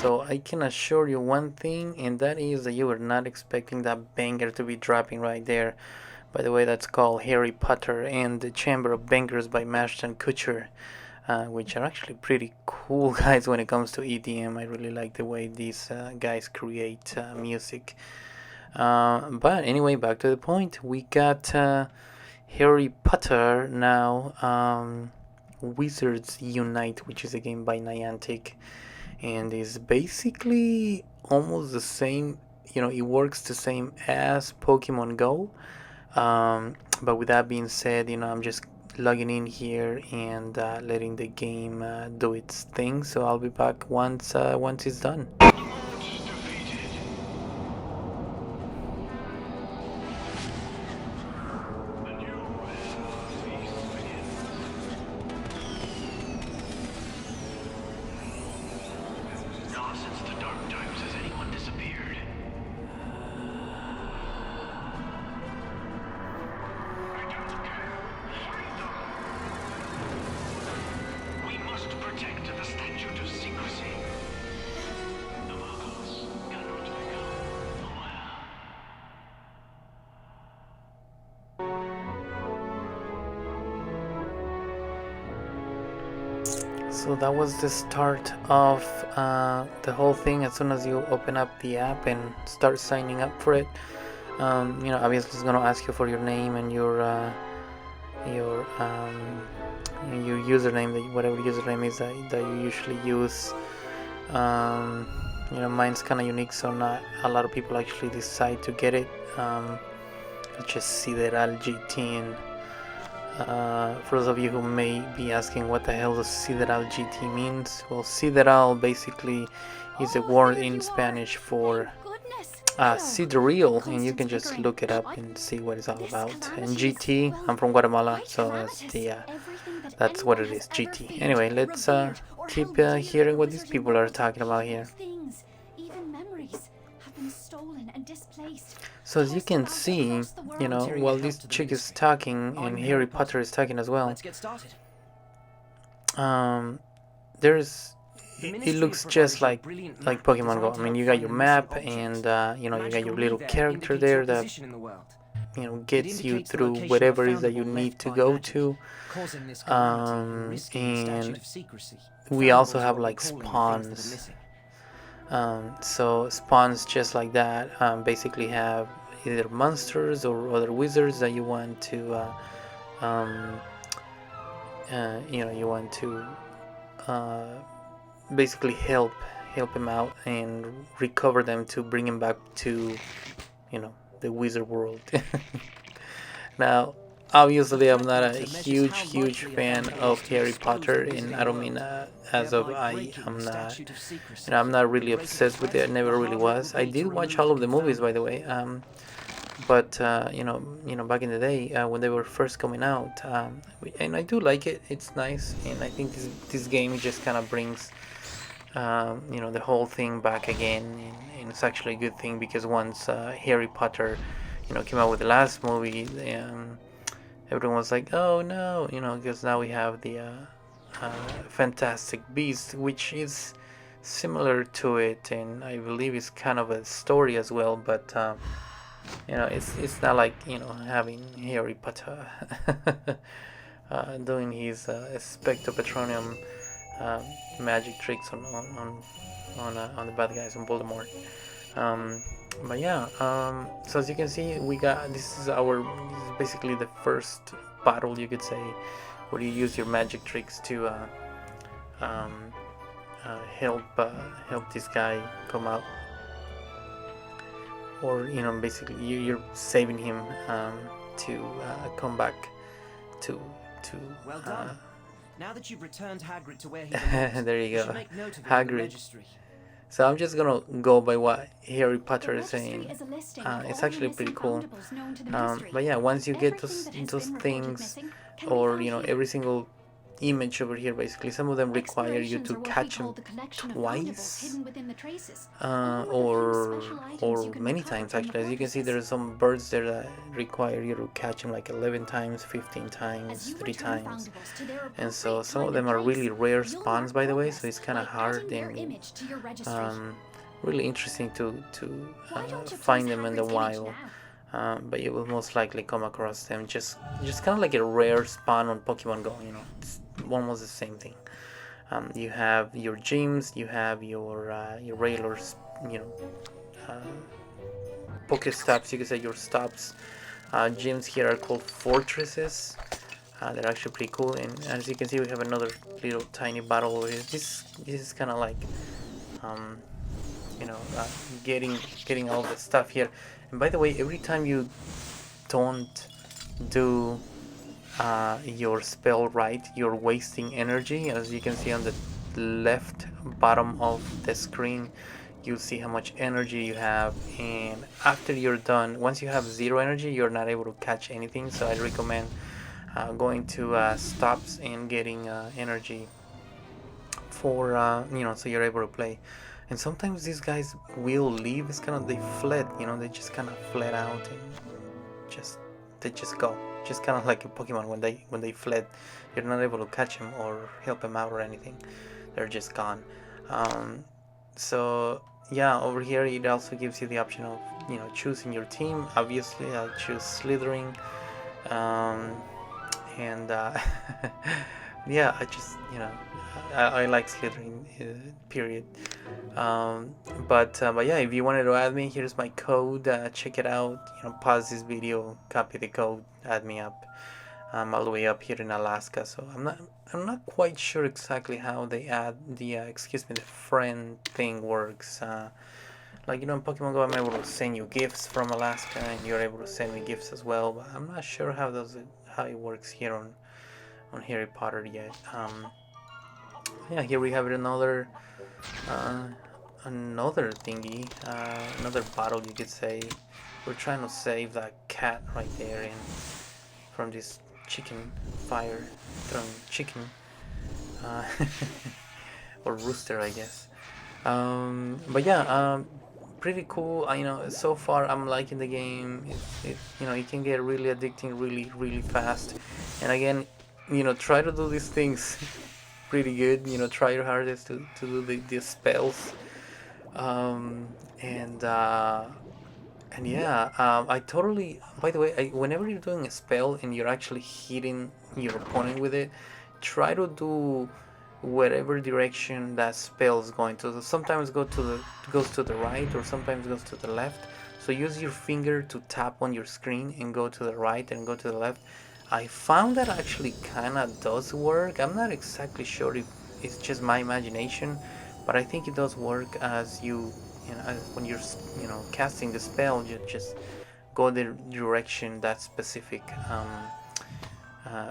So I can assure you one thing, and that is that you were not expecting that banger to be dropping right there. By the way, that's called Harry Potter and the Chamber of Bangers by Ashton Kutcher, which are actually pretty cool guys when it comes to EDM. I really like the way these guys create music. But anyway, back to the point. We got Harry Potter now. Wizards Unite, which is a game by Niantic, and is basically almost the same. It works the same as Pokemon Go. But with that being said, I'm just logging in here and letting the game do its thing. So I'll be back once it's done. So that was the start of the whole thing. As soon as you open up the app and start signing up for it, obviously it's gonna ask you for your name and your username, whatever username is that you usually use. Mine's kind of unique, so not a lot of people actually decide to get it. Just Sideral GT. For those of you who may be asking what the hell does Sideral GT means, well, Sideral basically is a word in Spanish for sidereal, and you can just look it up and see what it's all about. And GT, I'm from Guatemala, so that's what it is, GT. Anyway, let's keep hearing what these people are talking about here. So as you can see, while this chick is talking and Harry Potter is talking as well, it looks just like Pokemon Go. I mean, you got your map and you got your little character there that gets you through whatever it is that you need to go to. And we also have like spawns. So spawns just like that basically have either monsters or other wizards that you want to basically help him out and recover them to bring him back to the wizard world. Now obviously I'm not a huge fan of Harry Potter, and I don't mean I'm not really obsessed with it. I never really was. I did watch all of the movies, by the way, but back in the day when they were first coming out, and I do like it. It's nice, and I think this game just kind of brings the whole thing back again, and it's actually a good thing because once Harry Potter came out with the last movie, everyone was like, oh no, because now we have the Fantastic Beast, which is similar to it, and I believe it's kind of a story as well, but it's not like having Harry Potter doing his Expecto Patronum magic tricks on the bad guys on Voldemort. But yeah, so as you can see, this is basically the first battle, you could say, where you use your magic tricks to help this guy come out, or basically you're saving him to come back to. Well done. Now that you've returned Hagrid to where he belongs, there you go, Hagrid. So I'm just gonna go by what Harry Potter is saying. It's actually pretty cool. But yeah, once you get those things, or every single image over here, basically some of them require you to catch them twice, or or many times actually. As you can see, there are some birds there that require you to catch them like 11 times, 15 times, 3 times. And so some of them are really rare spawns, by the way, so it's kind of hard and really interesting to find them in the wild. But you will most likely come across them just kind of like a rare spawn on Pokemon Go. It's almost the same thing. You have your gyms, you have your regulars, you know, Pokestops. You can say your stops. Gyms here are called fortresses. They're actually pretty cool. And as you can see, we have another little tiny battle over here. This is kind of like, um, you know, getting all the stuff here. And by the way, every time you don't do your spell right, you're wasting energy. As you can see on the left bottom of the screen, you'll see how much energy you have, and after you're done, once you have zero energy, you're not able to catch anything. So I recommend going to stops and getting energy for so you're able to play. And sometimes these guys will leave. It's kind of, they fled, they just kind of fled out and just they just go, just kind of like a Pokemon. When they fled, you're not able to catch them or help them out or anything. They're just gone. So yeah, over here it also gives you the option of choosing your team. Obviously I choose Slytherin, and yeah, I just I like Slytherin, period. But yeah, if you wanted to add me, here's my code. Check it out. Pause this video, copy the code, add me up. I'm all the way up here in Alaska, so I'm not quite sure exactly how they add the the friend thing works. Like in Pokemon Go, I'm able to send you gifts from Alaska, and you're able to send me gifts as well. But I'm not sure how it works here on Harry Potter yet. Yeah, here we have another another thingy, another battle, you could say. We're trying to save that cat right there and from this chicken fire throwing chicken, or rooster, I guess. But yeah, pretty cool. So far I'm liking the game. It can get really addicting really really fast. And again, try to do these things pretty good. Try your hardest to do the spells. Um, and uh, and yeah, I totally. By the way, whenever you're doing a spell and you're actually hitting your opponent with it, try to do whatever direction that spell is going to. So sometimes goes to the right, or sometimes goes to the left. So use your finger to tap on your screen and go to the right and go to the left. I found that actually kind of does work. I'm not exactly sure if it's just my imagination, but I think it does work. As when you're casting the spell, you just go the direction that specific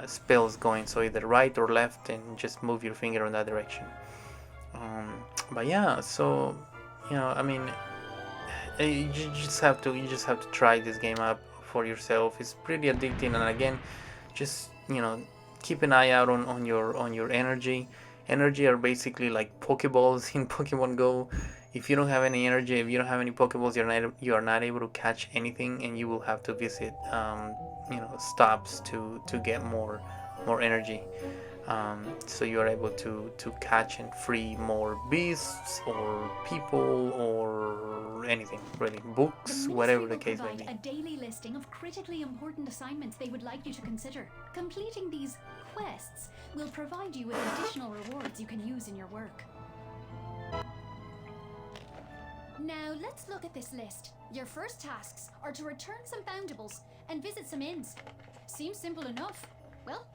spell is going, so either right or left, and just move your finger in that direction. But yeah, so I mean, you just have to try this game up for yourself. It's pretty addicting, and again, just keep an eye out on your energy. Energy are basically like Pokeballs in Pokemon Go. If you don't have any energy, if you don't have any Pokeballs, you are not able to catch anything, and you will have to visit stops to get more energy. So you are able to catch and free more beasts or people or anything, really, books, whatever the case may be. A daily listing of critically important assignments they would like you to consider. Completing these quests will provide you with additional rewards you can use in your work. Now let's look at this list. Your first tasks are to return some boundables and visit some inns. Seems simple enough. Well,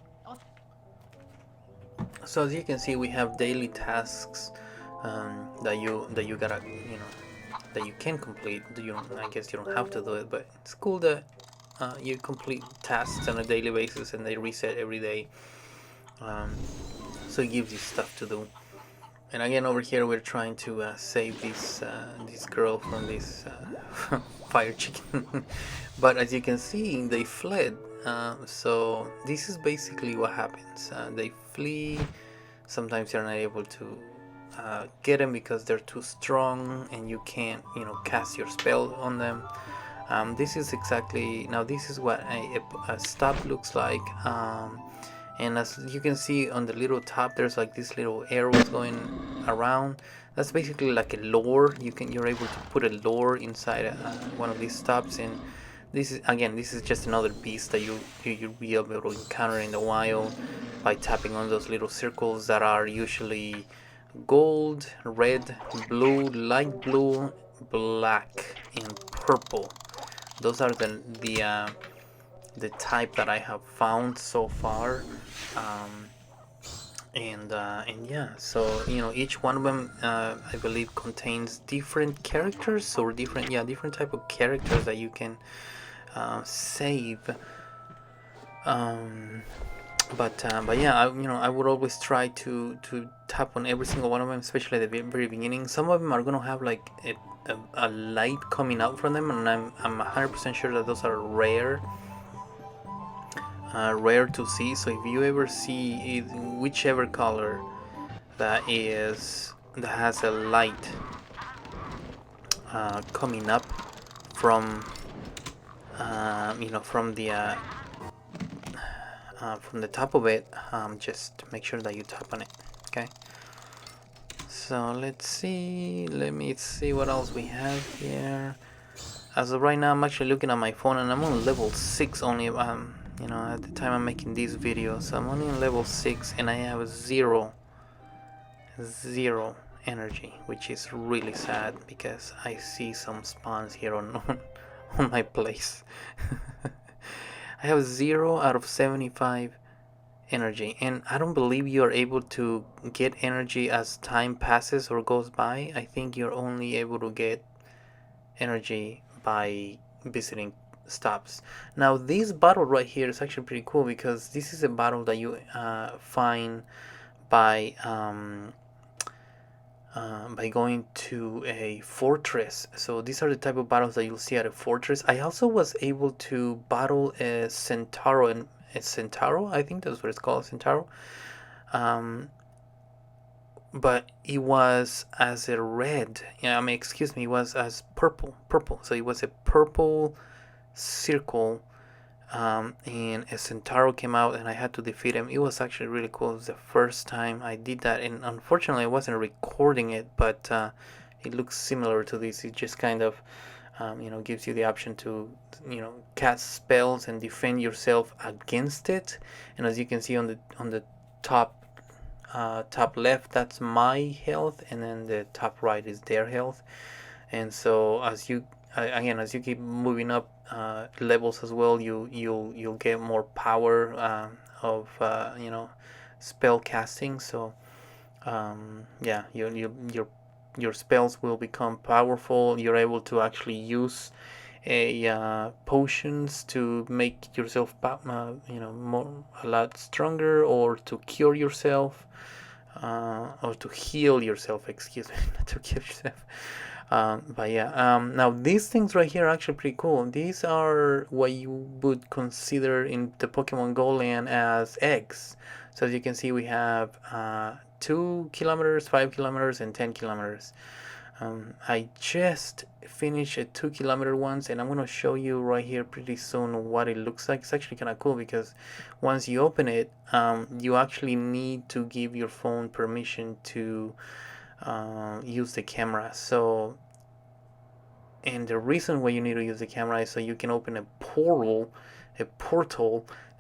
So as you can see, we have daily tasks that you gotta that you can complete. I guess you don't have to do it, but it's cool that you complete tasks on a daily basis and they reset every day. So it gives you stuff to do. And again, over here we're trying to save this girl from this fire chicken. But as you can see, they fled. So this is basically what happens. They flee. Sometimes you're not able to get them because they're too strong and you can't, cast your spell on them. This is exactly, now this is what a stop looks like. And as you can see on the little top, there's like this little arrows going around. That's basically like a lure. You're able to put a lure inside one of these stops, and this is just another beast that you'll be able to encounter in the wild by tapping on those little circles that are usually gold, red, blue, light blue, black, and purple. Those are the type that I have found so far. Um, and yeah, so each one of them I believe contains different characters or different type of characters that you can save. um, but yeah, I would always try to tap on every single one of them, especially at the very beginning. Some of them are gonna have like a light coming out from them, and I'm 100% sure that those are rare to see. So if you ever see whichever color that has a light coming up from from the top of it, just make sure that you tap on it. Okay. So let me see what else we have here. As of right now, I'm actually looking at my phone, and I'm on level 6 only. At the time I'm making these videos, so I'm only on level 6, and I have zero energy, which is really sad because I see some spawns here on my place. I have 0 out of 75 energy, and I don't believe you are able to get energy as time passes or goes by. I think you're only able to get energy by visiting stops. Now this bottle right here is actually pretty cool because this is a bottle that you find by going to a fortress. So these are the type of battles that you'll see at a fortress. I also was able to battle a centauro, and a centauro, I think that's what it's called, centauro. But it was as a red. Yeah, I mean, excuse me, it was as purple. So it was a purple circle, and a centauro came out, and I had to defeat him. It was actually really cool. It was the first time I did that, and unfortunately, I wasn't recording it, but it looks similar to this. It just kind of, gives you the option to, cast spells and defend yourself against it. And as you can see on the top left, that's my health, and then the top right is their health. And so as you keep moving up levels as well, you'll get more power of spell casting. So yeah, your spells will become powerful. You're able to actually use potions to make yourself a lot stronger, or to cure yourself, or to heal yourself. Excuse me, not to cure yourself. But yeah, now these things right here are actually pretty cool. These are what you would consider in the Pokemon Go land as eggs. So as you can see, we have 2 kilometers, 5 kilometers, and 10 kilometers. I just finished a 2-kilometer once, and I'm going to show you right here pretty soon what it looks like. It's actually kind of cool because once you open it, you actually need to give your phone permission to use the camera. So, and the reason why you need to use the camera is so you can open a portal,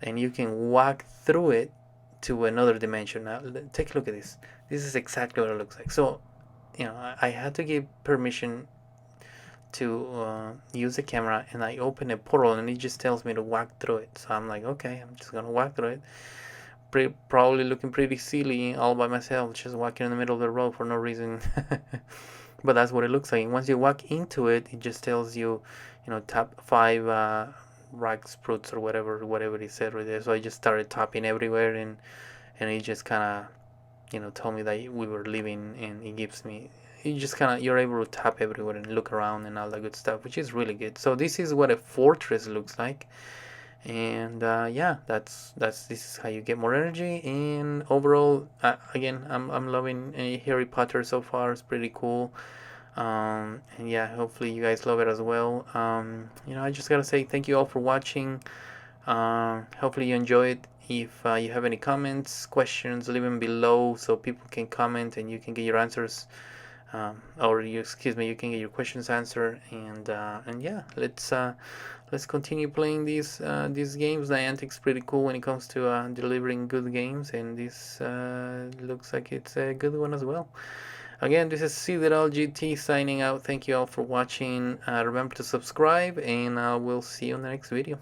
and you can walk through it to another dimension. Now, take a look at this. This is exactly what it looks like. So, I had to give permission to use the camera, and I open a portal, and it just tells me to walk through it. So I'm like, okay, I'm just gonna walk through it. Probably looking pretty silly all by myself, just walking in the middle of the road for no reason. But that's what it looks like. Once you walk into it, it just tells you, tap 5 rock sprouts or whatever it said right there. So I just started tapping everywhere, and it just kind of, told me that we were leaving, and it gives me. You just you're able to tap everywhere and look around and all that good stuff, which is really good. So this is what a fortress looks like. And yeah, that's this is how you get more energy. And overall, again, I'm loving Harry Potter so far. It's pretty cool. And yeah, hopefully you guys love it as well. I just gotta say thank you all for watching. Hopefully you enjoy it. If you have any comments, questions, leave them below so people can comment and you can get your answers, or you excuse me, you can get your questions answered. And yeah, let's continue playing these games. Niantic's pretty cool when it comes to delivering good games, and this looks like it's a good one as well. Again, this is Sideral GT signing out. Thank you all for watching. Remember to subscribe, and we'll see you in the next video.